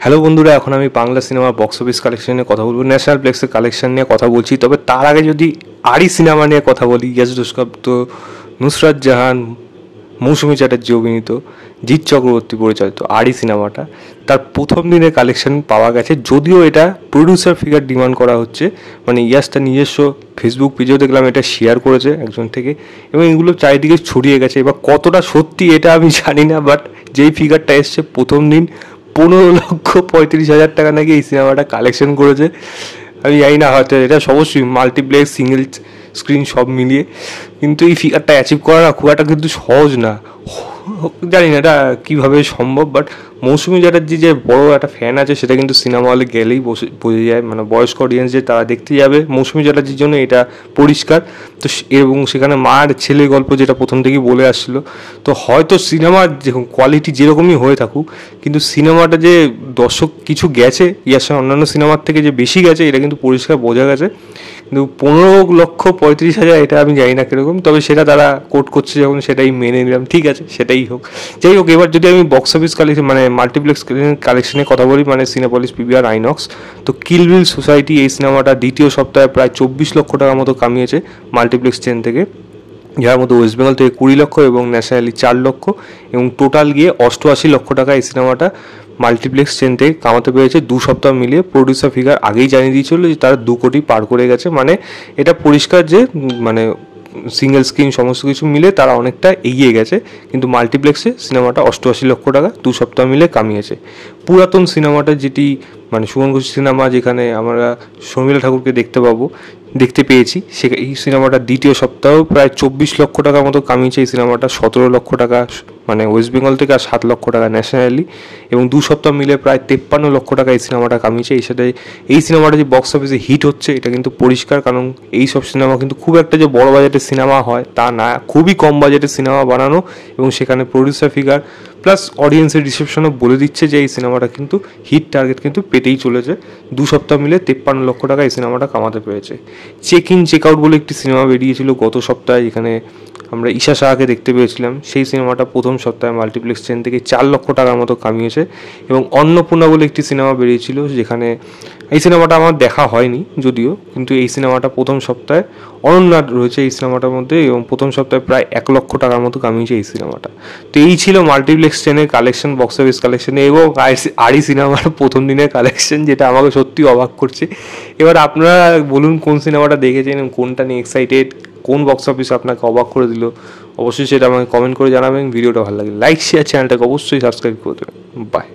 Hello বন্ধুরা, এখন আমি বাংলা সিনেমার বক্স অফিস কালেকশন নিয়ে কথা বলবো, ন্যাশনাল প্লেক্সের কালেকশন নিয়ে কথা বলছি। তবে তার আগে যদি আরই সিনেমা নিয়ে কথা বলি, ইয়াস দুষ্কাপ্ত, নুসরাত জাহান, মৌসুমী চ্যাটার্জি অভিনীত, জিৎ চক্রবর্তী পরিচালিত আরই সিনেমাটা তার প্রথম দিনের কালেকশন পাওয়া গেছে। যদিও এটা প্রডিউসার ফিগার ডিমান্ড করা হচ্ছে, মানে ইয়াস তার নিজস্ব ফেসবুক পেজেও দেখলাম এটা শেয়ার করেছে একজন থেকে, এবং এগুলো চারিদিকে ছড়িয়ে গেছে। এবার কতটা সত্যি এটা আমি জানি না, বাট যেই ফিগারটা এসছে প্রথম দিন 15,35,000 টাকা নাকি এই সিনেমাটা কালেকশন করেছে। আমি জানি না, হয়তো এটা অবশ্যই মাল্টিপ্লেক্স সিঙ্গেল স্ক্রিন সব মিলিয়ে, কিন্তু এই ফিগারটা অ্যাচিভ করা খুব একটা কিন্তু সহজ না। জানি না এটা কীভাবে সম্ভব, বাট মৌসুমী চ্যাটার্জি যে বড় একটা ফ্যান আছে সেটা কিন্তু সিনেমা হলে গেলেই বোঝা যায়। মানে বয়স্ক অডিয়েন্স যে তারা দেখতে যাবে মৌসুমী চ্যাটার্জির জন্য, এটা পরিষ্কার। তো এবং সেখানে মার ছেলে গল্প যেটা প্রথম থেকেই বলে আসছিলো, তো হয়তো সিনেমার দেখুন কোয়ালিটি যেরকমই হয়ে থাকুক, কিন্তু সিনেমাটা যে দর্শক কিছু গেছে ইয়ার সঙ্গে অন্যান্য সিনেমার থেকে যে বেশি গেছে এটা কিন্তু পরিষ্কার বোঝা গেছে। কিন্তু 15,35,000 এটা আমি জানি না কীরকম, তবে সেটা তারা কোট করছে যখন সেটাই মেনে নিলাম, ঠিক আছে সেটাই হোক। যাই হোক, এবার যদি আমি বক্স অফিস কালেকশন মানে মাল্টিপ্লেক্স কালেকশনের কথা বলি, মানে সিনেপলিস, পিভিআর, আইনক্স, তো কিল বিল সোসাইটি এই সিনেমাটা দ্বিতীয় সপ্তাহে প্রায় 24 লক্ষ টাকার মতো কামিয়েছে মাল্টিপ্লেক্স চেন থেকে, যার মধ্যে ওয়েস্ট বেঙ্গল থেকে 20 লক্ষ এবং ন্যাশনালি 4 লক্ষ, এবং টোটাল গিয়ে 88 লক্ষ টাকা এই সিনেমাটা মাল্টিপ্লেক্স চেন থেকে কামাতে পেরেছে। 2 সপ্তাহ মিলিয়ে প্রডিউসার ফিগার আগেই জানিয়ে দিয়েছিল যে তারা 2 কোটি পার করে গেছে। মানে এটা পরিষ্কার যে মানে সিঙ্গেল স্ক্রিন সমস্ত কিছু মিলে তারা অনেকটা এগিয়ে গেছে, কিন্তু মাল্টিপ্লেক্সে সিনেমাটা 88 লক্ষ টাকা 2 সপ্তাহ মিলে কামিয়েছে। পুরাতন সিনেমাটা যেটি মানে সুমন ঘোষ সিনেমা, যেখানে আমরা শর্মিলা ঠাকুরকে দেখতে পেয়েছি, এই সিনেমাটা দ্বিতীয় সপ্তাহ প্রায় 24 লক্ষ টাকার মতো কামিয়েছে। এই সিনেমাটা 17 লক্ষ টাকা মানে ওয়েস্ট বেঙ্গল থেকে, আর 7 লক্ষ টাকা ন্যাশনালি, এবং 2 সপ্তাহ মিলে প্রায় 53 লক্ষ টাকা এই সিনেমাটা কামিয়েছে। এই সাথে এই সিনেমাটা যে বক্স অফিসে হিট হচ্ছে এটা কিন্তু পরিষ্কার, কারণ এই সব সিনেমা কিন্তু খুব একটা যে বড় বাজেটের সিনেমা হয় তা না, খুবই কম বাজেটের সিনেমা বানানো, এবং সেখানে প্রডিউসার ফিগার প্লাস অডিয়েন্সের রিসেপশনও বলে দিচ্ছে যে এই সিনেমাটা কিন্তু হিট টার্গেট কিন্তু পেতেই চলেছে। 2 সপ্তাহ মিলে 53 লক্ষ টাকা এই সিনেমাটা কামাতে পেরেছে। চেক ইন চেক আউট বলে একটি সিনেমা বেরিয়েছিল গত সপ্তাহে, এখানে আমরা ঈশা শাহকে দেখতে পেয়েছিলাম। সেই সিনেমাটা প্রথম সপ্তাহে মাল্টিপ্লেক্স চেন থেকে 4 লক্ষ টাকার মতো কামিয়েছে। এবং অন্নপূর্ণা বলে একটি সিনেমা বেরিয়েছিল, যেখানে এই সিনেমাটা আমার দেখা হয়নি যদিও, কিন্তু এই সিনেমাটা প্রথম সপ্তাহে অনন্যা রয়েছে এই সিনেমাটার মধ্যে, এবং প্রথম সপ্তাহে প্রায় 1 লক্ষ টাকার মতো কামিয়েছে এই সিনেমাটা। তো এই ছিল মাল্টিপ্লেক্স চেনের কালেকশন, বক্স অফিস কালেকশনে, এবং আরই সিনেমার প্রথম দিনের কালেকশন, যেটা আমাকে সত্যি অবাক করছে। এবার আপনারা বলুন কোন সিনেমাটা দেখেছেন এবং কোনটা নিয়ে এক্সাইটেড, কোন বক্স অফিস আপনাকে অবাক করে দিল, অবশ্যই সেটা আমাকে কমেন্ট করে জানাবেন। ভিডিওটা ভালো লাগে লাইক, শেয়ার, চ্যানেলটাকে অবশ্যই সাবস্ক্রাইব করে দেবেন। বাই।